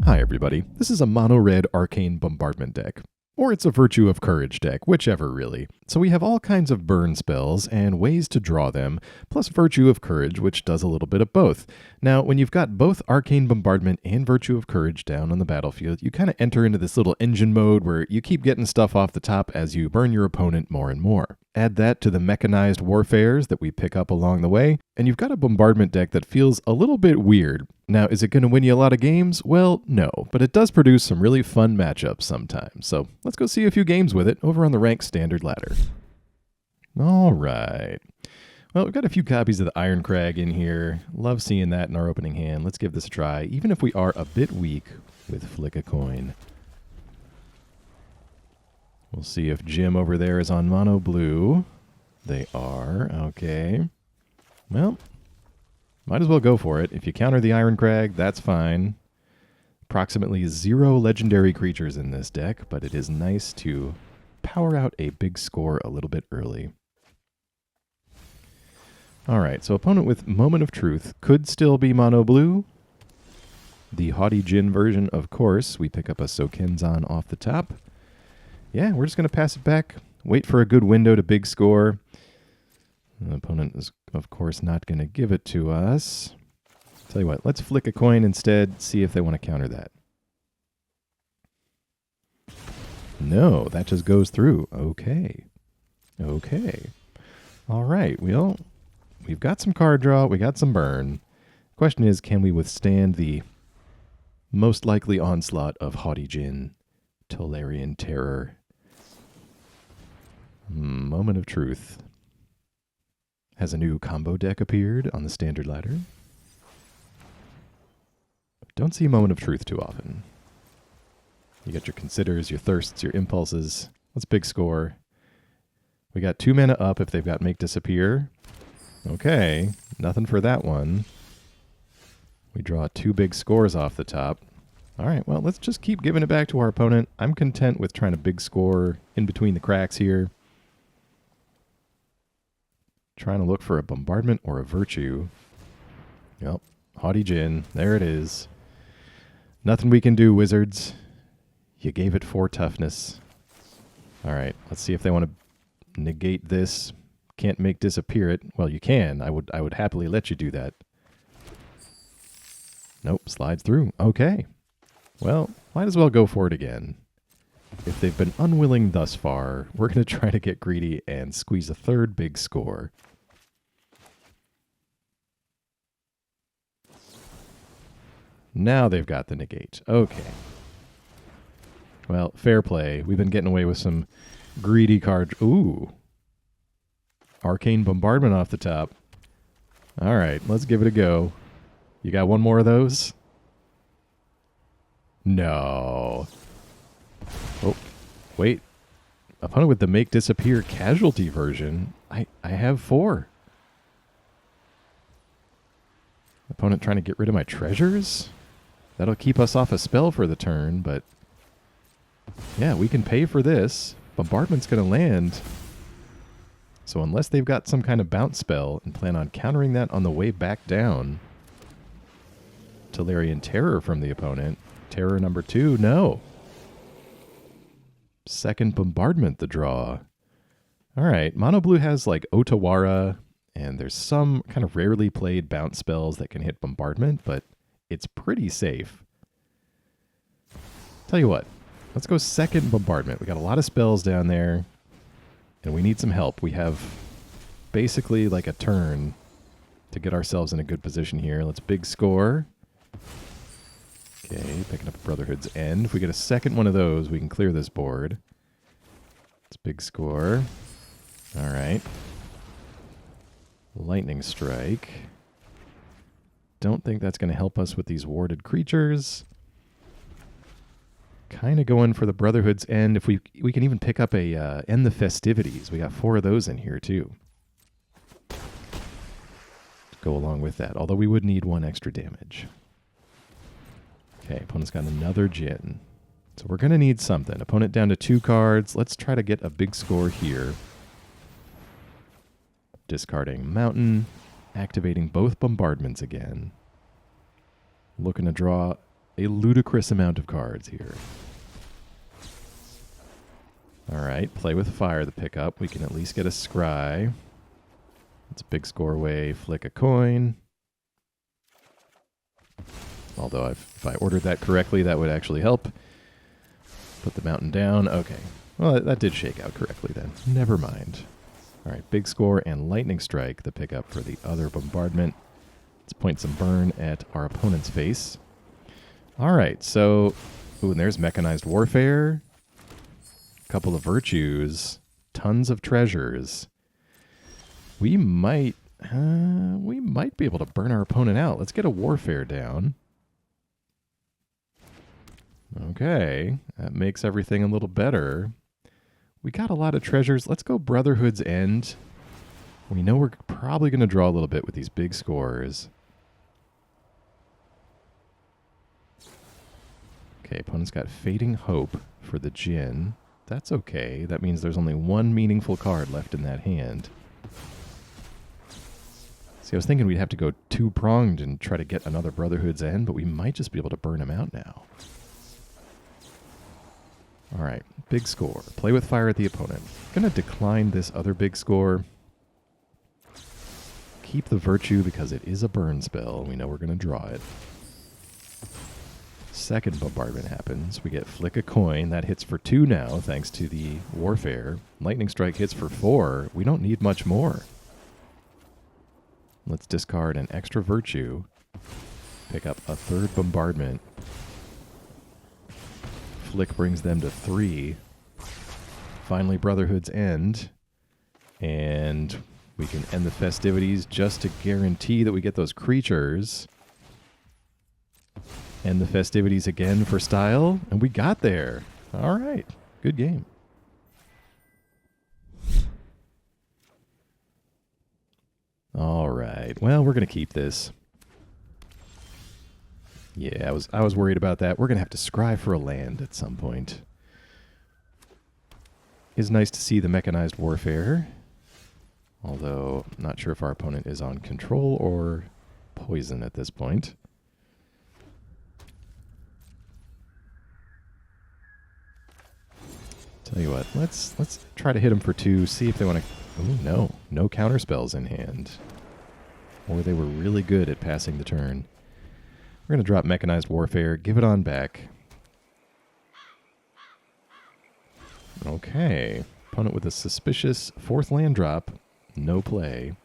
Hi everybody, this is a mono-red Arcane Bombardment deck. Or it's a Virtue of Courage deck, whichever really. So we have all kinds of burn spells and ways to draw them, plus Virtue of Courage, which does a little bit of both. Now, when you've got both Arcane Bombardment and Virtue of Courage down on the battlefield, you kind of enter into this little engine mode where you keep getting stuff off the top as you burn your opponent more and more. Add that to the Mechanized Warfares that we pick up along the way, and you've got a bombardment deck that feels a little bit weird. Now, is it going to win you a lot of games? Well, no, but it does produce some really fun matchups sometimes. So let's go see a few games with it over on the ranked standard ladder. All right. Well, we've got a few copies of the Irencrag in here. Love seeing that in our opening hand. Let's give this a try, even if we are a bit weak with Flick a Coin. We'll see if Jim over there is on mono blue. They are. Okay. Well, might as well go for it. If you counter the Irencrag, that's fine. Approximately 0 legendary creatures in this deck, but it is nice to power out a big score a little bit early. Alright, so opponent with Moment of Truth could still be mono blue. The Haughty Djinn version, of course. We pick up a Sokenzan off the top. Yeah, we're just going to pass it back, wait for a good window to big score. The opponent is, of course, not going to give it to us. Tell you what, let's flick a coin instead, see if they want to counter that. No, that just goes through. Okay. Okay. All right, well, we've got some card draw, we got some burn. Question is, can we withstand the most likely onslaught of Haughty Djinn, Tolarian Terror? Moment of Truth. Has a new combo deck appeared on the standard ladder? Don't see Moment of Truth too often. You got your Considers, your Thirsts, your Impulses. Let's big score. We got 2 mana up if they've got Make Disappear. Okay, nothing for that one. We draw 2 big scores off the top. All right, well, let's just keep giving it back to our opponent. I'm content with trying to big score in between the cracks here. Trying to look for a Bombardment or a Virtue. Yep, Haughty Djinn, there it is. Nothing we can do, Wizards. You gave it 4 toughness. All right, let's see if they want to negate this. Can't make disappear it. Well, you can. I would happily let you do that. Nope, slides through. Okay. Well, might as well go for it again. If they've been unwilling thus far, we're going to try to get greedy and squeeze a 3rd big score. Now they've got the negate. Okay. Well, fair play. We've been getting away with some greedy cards. Ooh. Arcane Bombardment off the top. All right, let's give it a go. You got one more of those? No. Oh, wait. Opponent with the Make Disappear Casualty version. I have 4. Opponent trying to get rid of my treasures? That'll keep us off a spell for the turn, but yeah, we can pay for this. Bombardment's going to land. So unless they've got some kind of bounce spell and plan on countering that on the way back down, Tolarian Terror from the opponent. Terror number 2, no. 2nd Bombardment, the draw. All right, Mono Blue has like Otawara, and there's some kind of rarely played bounce spells that can hit Bombardment, but it's pretty safe. Tell you what, let's go 2nd Bombardment. We got a lot of spells down there, and we need some help. We have basically like a turn to get ourselves in a good position here. Let's big score. Okay, picking up Brotherhood's End. If we get a 2nd one of those, we can clear this board. It's big score. All right. Lightning Strike. Don't think that's going to help us with these warded creatures. Kind of going for the Brotherhood's End. If we can even pick up a End the Festivities. We got 4 of those in here too. To go along with that. Although we would need 1 extra damage. Okay, opponent's got another Djinn. So we're going to need something. Opponent down to 2 cards. Let's try to get a big score here. Discarding Mountain. Activating both Bombardments again. Looking to draw a ludicrous amount of cards here. Alright, play with fire the pickup. We can at least get a scry. It's a big score way, flick a coin. Although if I ordered that correctly, that would actually help. Put the mountain down. Okay. Well, that did shake out correctly then. Never mind. Alright, big score and lightning strike, the pickup for the other bombardment. Let's point some burn at our opponent's face. Alright, so... Ooh, and there's Mechanized Warfare. A couple of virtues. Tons of treasures. We might be able to burn our opponent out. Let's get a warfare down. Okay, that makes everything a little better. We got a lot of treasures. Let's go Brotherhood's End. We know we're probably going to draw a little bit with these big scores. Okay, opponent's got Fading Hope for the Djinn. That's okay. That means there's only one meaningful card left in that hand. See, I was thinking we'd have to go two-pronged and try to get another Brotherhood's End, but we might just be able to burn him out now. All right, big score. Play with fire at the opponent. Going to decline this other big score. Keep the virtue because it is a burn spell. We know we're going to draw it. Second bombardment happens. We get flick a coin. That hits for 2 now, thanks to the warfare. Lightning strike hits for 4. We don't need much more. Let's discard an extra virtue. Pick up a third bombardment. Flick brings them to 3. Finally, Brotherhood's End. And we can end the festivities just to guarantee that we get those creatures. End the festivities again for style. And we got there. All right. Good game. All right. Well, we're going to keep this. Yeah, I was worried about that. We're going to have to scry for a land at some point. It's nice to see the Mechanized Warfare. Although, I'm not sure if our opponent is on control or poison at this point. Tell you what, let's try to hit them for 2, see if they want to... Oh, no counter spells in hand. Or they were really good at passing the turn. We're going to drop Mechanized Warfare, give it on back. Okay. Opponent with a suspicious 4th land drop. No play.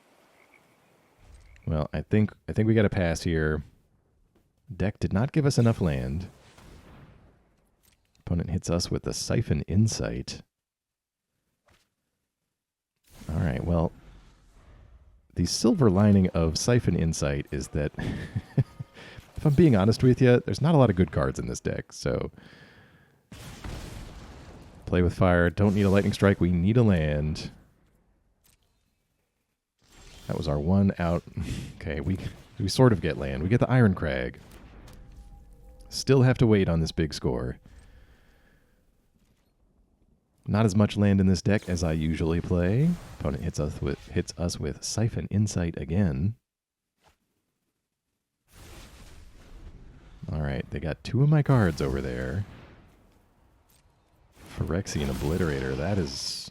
Well, I think we got to pass here. Deck did not give us enough land. Opponent hits us with the Siphon Insight. All right, well, the silver lining of Siphon Insight is that... If I'm being honest with you, there's not a lot of good cards in this deck, so... Play with fire. Don't need a lightning strike. We need a land. That was our one out. Okay, we sort of get land. We get the Irencrag. Still have to wait on this big score. Not as much land in this deck as I usually play. Opponent hits us with Siphon Insight again. Alright, they got 2 of my cards over there. Phyrexian Obliterator, that is...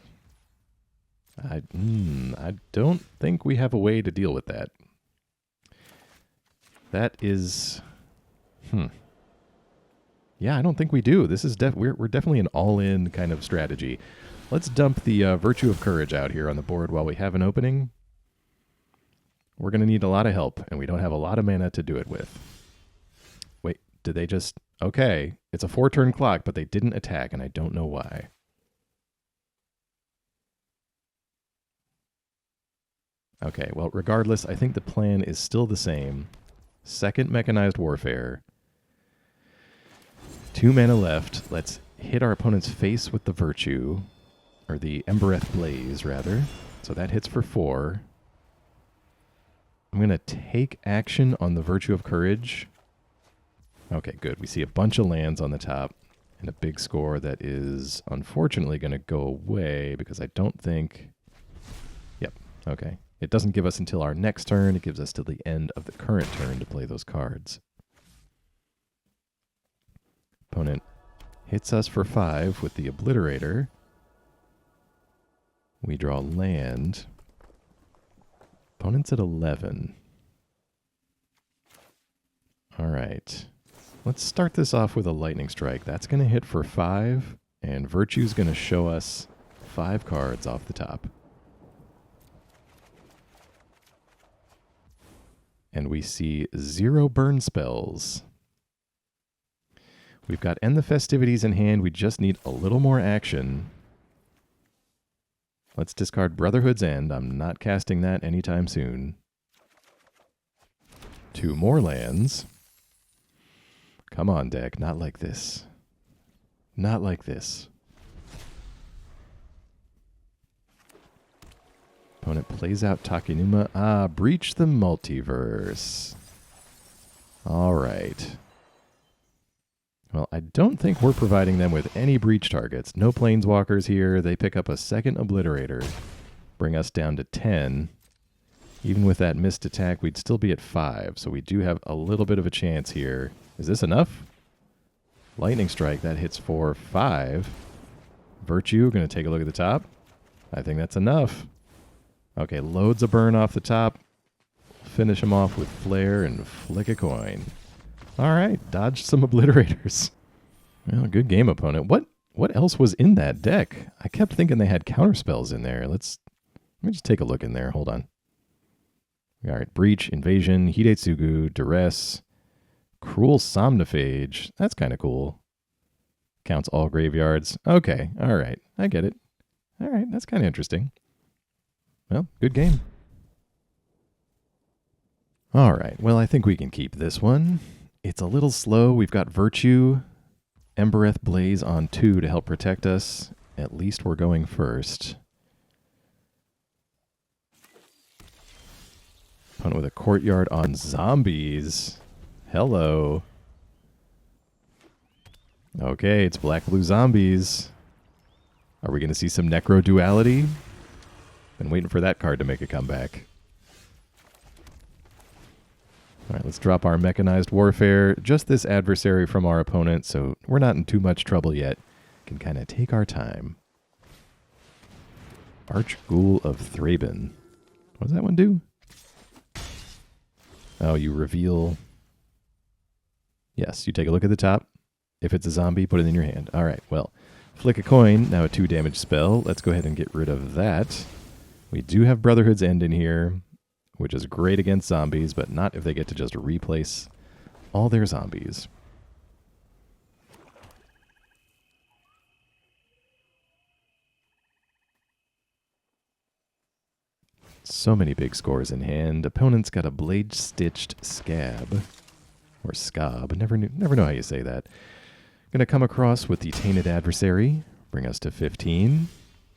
I don't think we have a way to deal with that. That is... Yeah, I don't think we do. This is we're definitely an all-in kind of strategy. Let's dump the Virtue of Courage out here on the board while we have an opening. We're going to need a lot of help, and we don't have a lot of mana to do it with. Wait, did they just... Okay, it's a 4-turn clock, but they didn't attack, and I don't know why. Okay, well, regardless, I think the plan is still the same. Second Mechanized Warfare. 2 mana left. Let's hit our opponent's face with the Virtue, or the Embereth Blaze, rather. So that hits for 4. I'm going to take action on the Virtue of Courage. Okay, good. We see a bunch of lands on the top and a big score that is unfortunately going to go away because I don't think... Yep, okay. It doesn't give us until our next turn. It gives us till the end of the current turn to play those cards. Opponent hits us for 5 with the Obliterator. We draw land. Opponent's at 11. Alright. Let's start this off with a Lightning Strike. That's going to hit for 5, and Virtue's going to show us 5 cards off the top. And we see 0 burn spells. We've got End the Festivities in hand. We just need a little more action. Let's discard Brotherhood's End. I'm not casting that anytime soon. 2 more lands. Come on, deck. Not like this. Not like this. Opponent plays out Takenuma. Ah, breach the multiverse. All right. Well, I don't think we're providing them with any breach targets. No planeswalkers here. They pick up a second Obliterator. Bring us down to 10. Even with that missed attack, we'd still be at 5. So we do have a little bit of a chance here. Is this enough? Lightning Strike, that hits for 5. Virtue, going to take a look at the top. I think that's enough. Okay, loads of burn off the top. Finish him off with Flare and flick a coin. All right, dodged some Obliterators. Well, good game, opponent. What else was in that deck? I kept thinking they had counterspells in there. Let me just take a look in there. Hold on. All right, Breach, Invasion, Hidetsugu, Duress, Cruel Somnophage. That's kind of cool. Counts all graveyards. Okay, all right. I get it. All right, that's kind of interesting. Well, good game. All right, well, I think we can keep this one. It's a little slow. We've got Virtue, Embereth Blaze on 2 to help protect us. At least we're going first. Opponent with a Courtyard on zombies. Hello. Okay, it's black-blue zombies. Are we going to see some Necro Duality? Been waiting for that card to make a comeback. All right, let's drop our Mechanized Warfare. Just this adversary from our opponent, so we're not in too much trouble yet. Can kind of take our time. Archghoul of Thraben. What does that one do? Oh, you reveal... Yes, you take a look at the top. If it's a zombie, put it in your hand. All right, well, flick a coin, now a 2 damage spell. Let's go ahead and get rid of that. We do have Brotherhood's End in here, which is great against zombies, but not if they get to just replace all their zombies. So many big scores in hand. Opponent's got a Blade-Stitched Scab. Or Scab. Never know how you say that. Going to come across with the Tainted Adversary. Bring us to 15.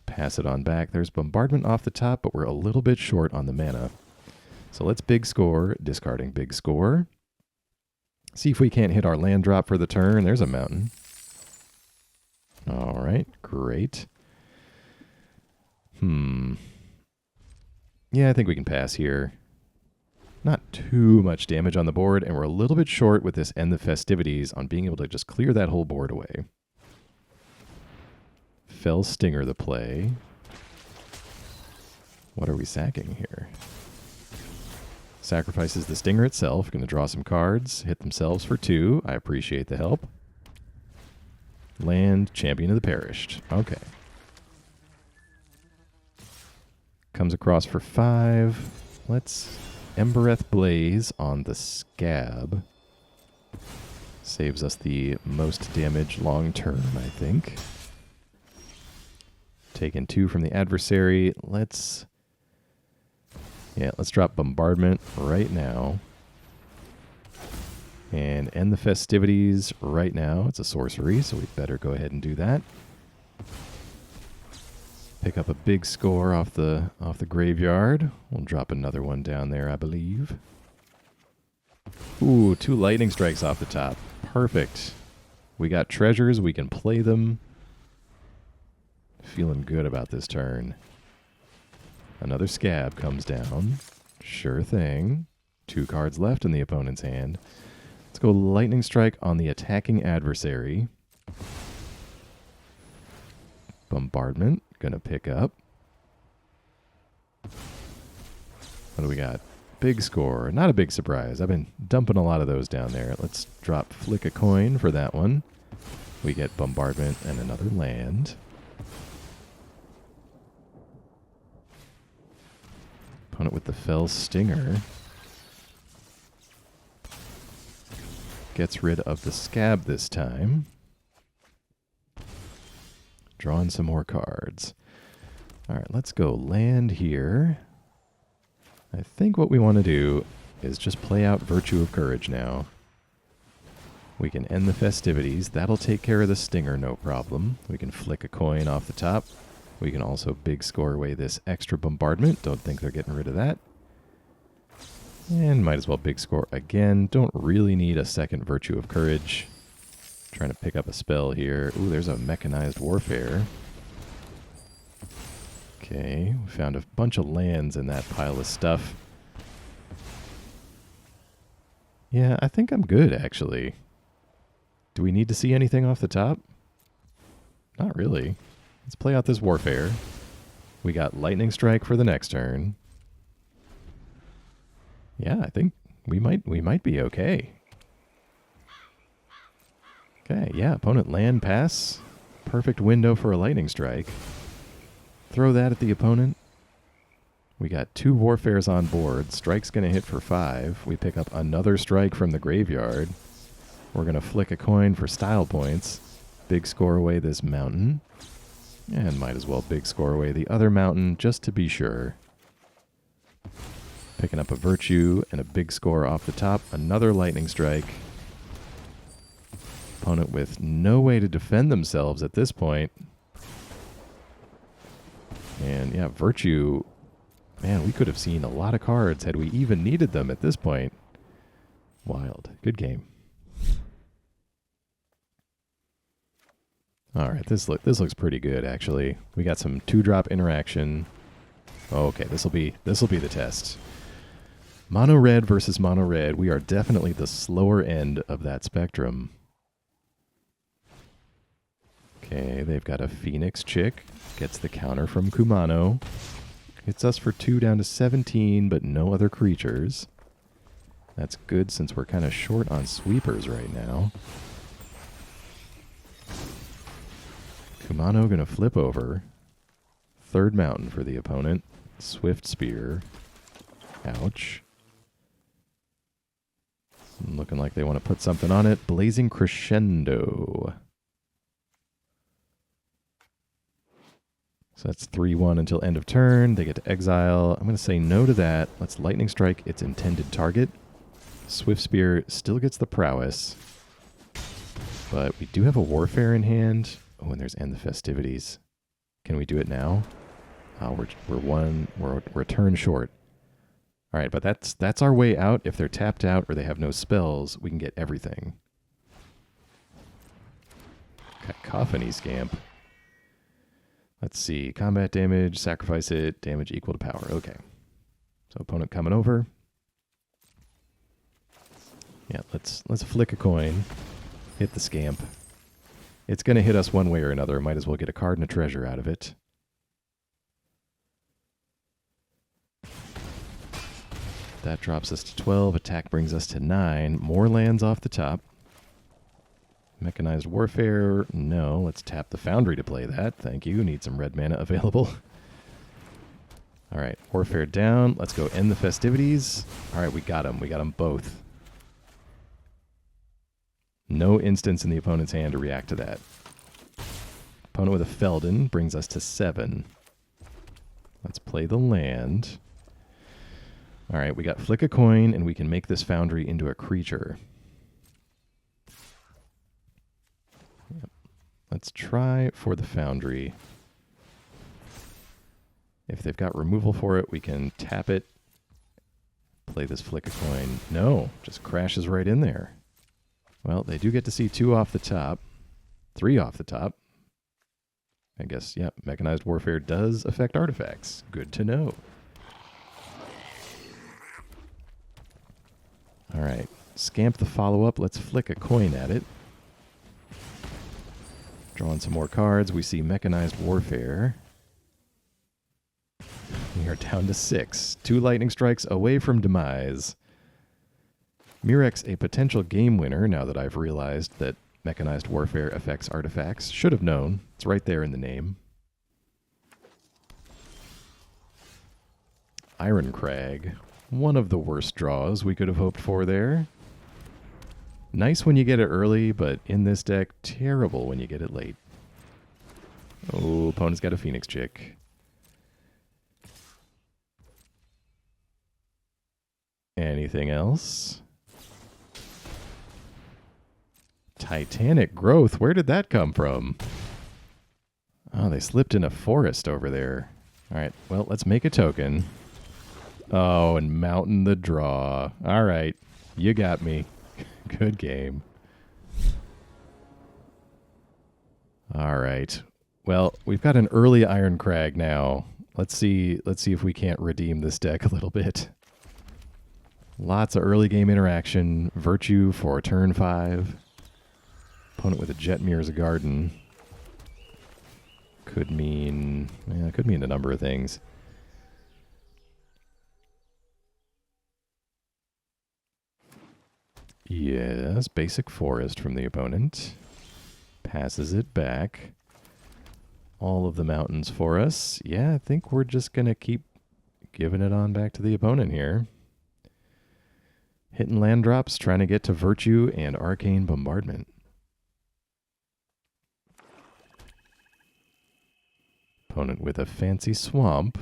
Pass it on back. There's Bombardment off the top, but we're a little bit short on the mana. So let's big score, discarding big score. See if we can't hit our land drop for the turn. There's a mountain. All right, great. Yeah, I think we can pass here. Not too much damage on the board, and we're a little bit short with this End the Festivities on being able to just clear that whole board away. Fell Stinger the play. What are we sacking here? Sacrifices the Stinger itself. Going to draw some cards. Hit themselves for 2. I appreciate the help. Land, Champion of the Perished. Okay. Comes across for 5. Let's Embereth Blaze on the Scab. Saves us the most damage long term, I think. Taking 2 from the adversary. Let's drop Bombardment right now. And End the Festivities right now. It's a sorcery, so we better go ahead and do that. Pick up a big score off the graveyard. We'll drop another one down there, I believe. Ooh, 2 lightning strikes off the top. Perfect. We got treasures. We can play them. Feeling good about this turn. Another Scab comes down. Sure thing. 2 cards left in the opponent's hand. Let's go Lightning Strike on the attacking adversary. Bombardment, gonna pick up. What do we got? Big score. Not a big surprise. I've been dumping a lot of those down there. Let's drop Flick a Coin for that one. We get Bombardment and another land. Opponent with the Fell Stinger. Gets rid of the Scab this time. Drawing some more cards. Alright, let's go land here. I think what we want to do is just play out Virtue of Courage now. We can end the festivities. That'll take care of the Stinger, no problem. We can flick a coin off the top. We can also big score away this extra bombardment. Don't think they're getting rid of that. And might as well big score again. Don't really need a second Virtue of Courage. Trying to pick up a spell here. Ooh, there's a Mechanized Warfare. Okay, we found a bunch of lands in that pile of stuff. Yeah, I think I'm good, actually. Do we need to see anything off the top? Not really. Let's play out this Warfare. We got Lightning Strike for the next turn. Yeah, I think we might be okay. Okay, yeah, opponent land pass. Perfect window for a Lightning Strike. Throw that at the opponent. We got 2 Warfares on board. Strike's going to hit for 5. We pick up another strike from the graveyard. We're going to flick a coin for style points. Big score away this mountain. And might as well big score away the other mountain just to be sure. Picking up a Virtue and a big score off the top. Another Lightning Strike. Opponent with no way to defend themselves at this point. And yeah, Virtue, man, we could have seen a lot of cards had we even needed them at this point. Wild. Good game. All right, this looks pretty good, actually. We got some 2-drop interaction. Oh, okay, this will be the test. Mono red versus mono red. We are definitely the slower end of that spectrum. Okay, they've got a Phoenix Chick. Gets the counter from Kumano. Hits us for 2 down to 17, but no other creatures. That's good since we're kind of short on sweepers right now. Kumano gonna flip over. 3rd mountain for the opponent. Swift Spear. Ouch. Looking like they want to put something on it. Blazing Crescendo. So that's 3-1 until end of turn. They get to exile. I'm going to say no to that. Let's Lightning Strike its intended target. Swift Spear still gets the prowess. But we do have a Warfare in hand. Oh, and there's End the Festivities. Can we do it now? We're a turn short. All right, but that's our way out. If they're tapped out or they have no spells, we can get everything. Cacophony Scamp. Let's see. Combat damage, sacrifice it, damage equal to power. Okay. So opponent coming over. Yeah, let's flick a coin. Hit the Scamp. It's going to hit us one way or another. Might as well get a card and a treasure out of it. That drops us to 12. Attack brings us to 9. More lands off the top. Mechanized Warfare, no. Let's tap the Foundry to play that. Thank you. Need some red mana available. All right, Warfare down. Let's go end the festivities. All right, we got them. We got them both. No instance in the opponent's hand to react to that. Opponent with a Feldon brings us to 7. Let's play the land. All right, we got Flick a Coin, and we can make this Foundry into a creature. Yep. Let's try for the Foundry. If they've got removal for it, we can tap it. Play this Flick a Coin. No, just crashes right in there. Well, they do get to see 2 off the top. 3 off the top. I guess, yeah, Mechanized Warfare does affect artifacts. Good to know. All right. Scamp the follow-up. Let's flick a coin at it. Drawing some more cards. We see Mechanized Warfare. We are down to 6. 2 lightning strikes away from demise. Mirrex, a potential game winner, now that I've realized that Mechanized Warfare affects artifacts. Should have known. It's right there in the name. Irencrag. One of the worst draws we could have hoped for there. Nice when you get it early, but in this deck, terrible when you get it late. Oh, opponent's got a Phoenix Chick. Anything else? Titanic Growth. Where did that come from? Oh, they slipped in a forest over there. All right, well, let's make a token. Oh, and Mountain the draw. All right, you got me. Good game. All right. Well, we've got an early Irencrag now. Let's see if we can't redeem this deck a little bit. Lots of early game interaction. Virtue for turn 5. Opponent with a Jetmir's Garden. Could mean a number of things. Yes, basic forest from the opponent. Passes it back. All of the mountains for us. Yeah, I think we're just going to keep giving it on back to the opponent here. Hitting land drops, trying to get to Virtue and Arcane Bombardment. Opponent with a fancy swamp.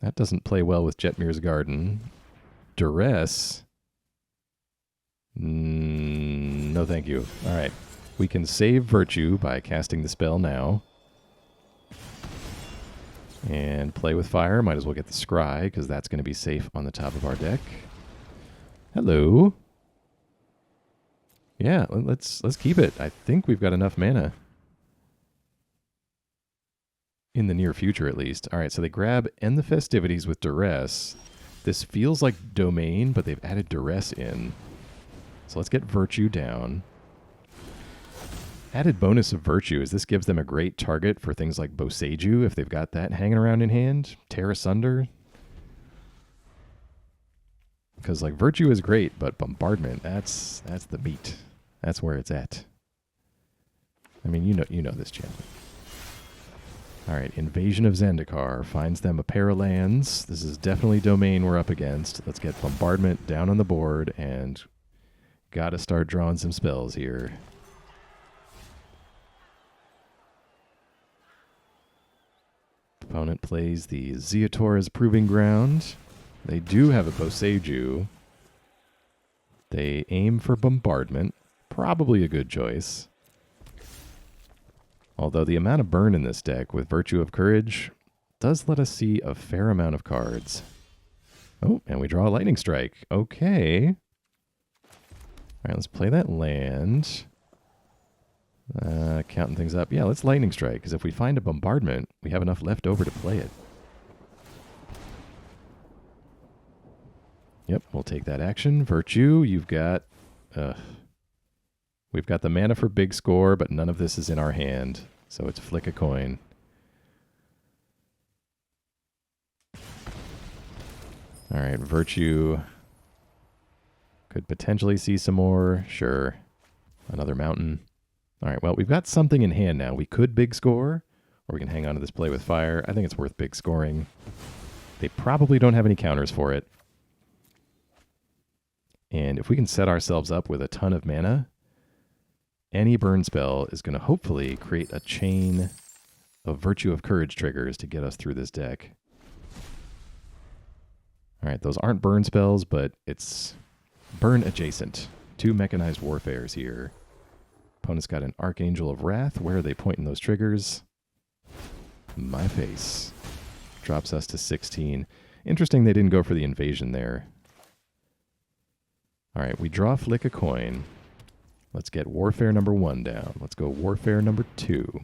That doesn't play well with Jetmir's Garden. Duress. No thank you. All right. We can save Virtue by casting the spell now. And play with fire. Might as well get the Scry, because that's going to be safe on the top of our deck. Hello. Yeah, let's keep it. I think we've got enough mana. In the near future, at least. All right, so they grab End the Festivities with Duress. This feels like Domain, but they've added Duress in. So let's get Virtue down. Added bonus of Virtue is this gives them a great target for things like Boseiju, if they've got that hanging around in hand. Tear Asunder. Because like Virtue is great, but Bombardment, that's the meat. That's where it's at. I mean, you know this champion. All right, Invasion of Zendikar finds them a pair of lands. This is definitely Domain we're up against. Let's get Bombardment down on the board and gotta start drawing some spells here. Opponent plays the Zeotora's Proving Ground. They do have a Boseiju. They aim for Bombardment. Probably a good choice. Although the amount of burn in this deck with Virtue of Courage does let us see a fair amount of cards. Oh, and we draw a Lightning Strike. Okay. All right, let's play that land. Counting things up. Yeah, let's Lightning Strike, because if we find a Bombardment, we have enough left over to play it. Yep, we'll take that action. Virtue, you've got... we've got the mana for big score, but none of this is in our hand. So it's flick a coin. All right, Virtue could potentially see some more. Sure. Another mountain. All right, well, we've got something in hand now. We could big score, or we can hang on to this play with fire. I think it's worth big scoring. They probably don't have any counters for it. And if we can set ourselves up with a ton of mana, any burn spell is going to hopefully create a chain of Virtue of Courage triggers to get us through this deck. All right, those aren't burn spells, but it's burn adjacent. 2 Mechanized Warfares here. Opponent's got an Archangel of Wrath. Where are they pointing those triggers? My face. Drops us to 16. Interesting they didn't go for the invasion there. All right, we draw flick a coin. Let's get Warfare number 1 down. Let's go Warfare number 2.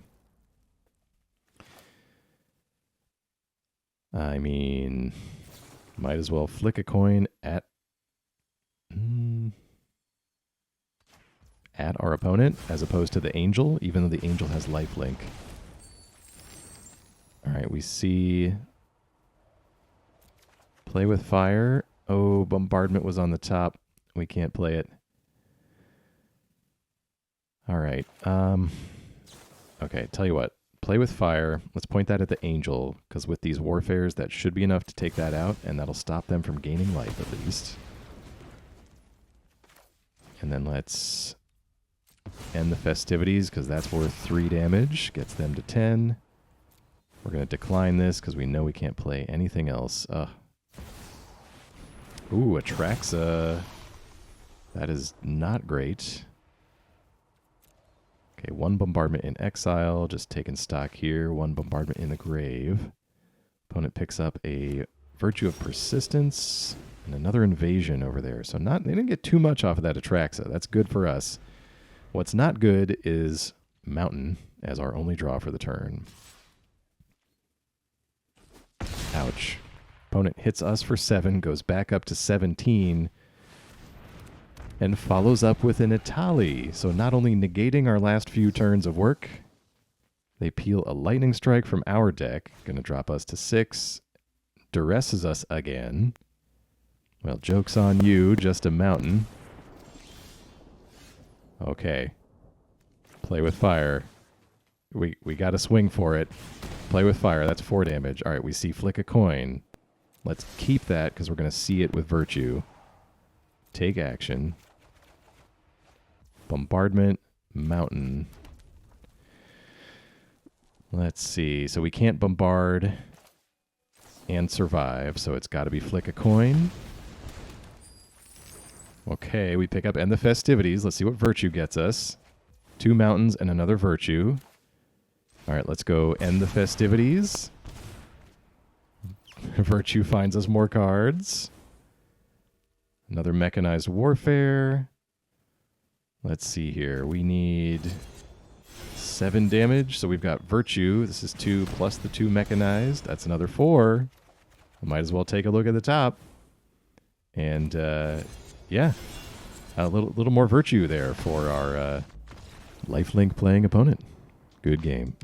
I mean, might as well flick a coin at... at our opponent as opposed to the Angel, even though the Angel has lifelink. All right, we see play with fire. Oh, Bombardment was on the top. We can't play it. All right. Okay, tell you what. Play with fire. Let's point that at the Angel, because with these Warfares, that should be enough to take that out, and that'll stop them from gaining life at least. And then let's end the Festivities, because that's worth 3 damage. Gets them to 10. We're going to decline this, because we know we can't play anything else. Ooh, Atraxa. That is not great. Okay, 1 Bombardment in exile, just taking stock here. 1 Bombardment in the grave. Opponent picks up a Virtue of Persistence and another Invasion over there. So they didn't get too much off of that Atraxa. That's good for us. What's not good is Mountain as our only draw for the turn. Ouch. Opponent hits us for 7, goes back up to 17, and follows up with an Itali. So not only negating our last few turns of work, they peel a Lightning Strike from our deck. Going to drop us to 6. Duresses us again. Well, joke's on you, just a Mountain. Okay. Play with fire. We got to swing for it. Play with fire. That's 4 damage. All right, we see Flick a Coin. Let's keep that because we're going to see it with Virtue. Take action. Bombardment, Mountain. Let's see. So we can't bombard and survive, so it's got to be Flick a Coin. Okay, we pick up End the Festivities. Let's see what Virtue gets us. 2 Mountains and another Virtue. All right, let's go End the Festivities. Virtue finds us more cards. Another Mechanized Warfare. Let's see here. We need 7 damage, so we've got Virtue. This is 2 plus the 2 Mechanized. That's another 4. I might as well take a look at the top. And, yeah, a little more Virtue there for our lifelink playing opponent. Good game.